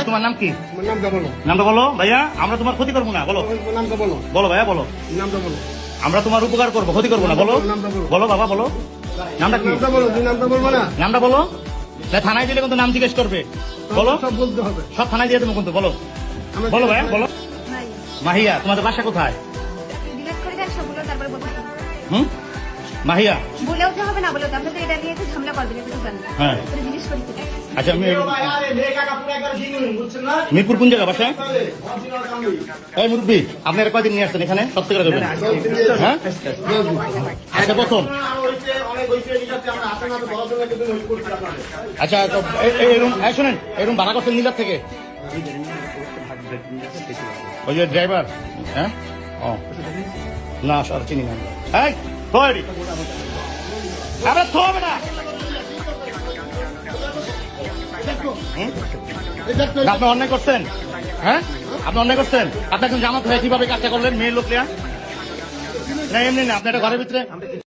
তোমার নাম কি? নামটা বলো ভাইয়া, আমরা তোমার ক্ষতি করবো না। বলো বলো ভাইয়া, বলো। আমরা তোমার উপকার করবো, ক্ষতি করবো না। বলো বলো বাবা, বলো নামটা কি? নামটা বলো। থানায় দিলে কিন্তু নাম জিজ্ঞেস করবে। বলো, সব থানায় দিয়ে দেবো কিন্তু। বলো বলো ভাইয়া, বলো। মাহিয়া, তোমাদের বাসা কোথায়? হুম, মাহিয়া বলেও তো হবে না, বলে তো আপনাদের এটা নিয়ে একটু ঝামেলা করবেন, একটু জানেন। হ্যাঁ, জিজ্ঞেস করি তো। আচ্ছা। মিরপুর কোন জায়গা বাসা? এই মুরব্বী, আপনারা কয়দিন নিয়ে আসছেন এখানে? সব থেকে করবেন। হ্যাঁ, আচ্ছা প্রথম। আচ্ছা শোনেন, এরকম ভাড়া করছেন নীলার থেকে? ওই যে ড্রাইভার। হ্যাঁ, ও না, সর চিনি না। এই থরি আরে থো বেটা, আপনি অন্যায় করছেন। হ্যাঁ, আপনি অন্যায় করছেন। আপনি একজন জামাত হয়ে কিভাবে কাজটা করলেন? মেয়ের লোক না, এমনি না, আপনি একটা ঘরের ভিতরে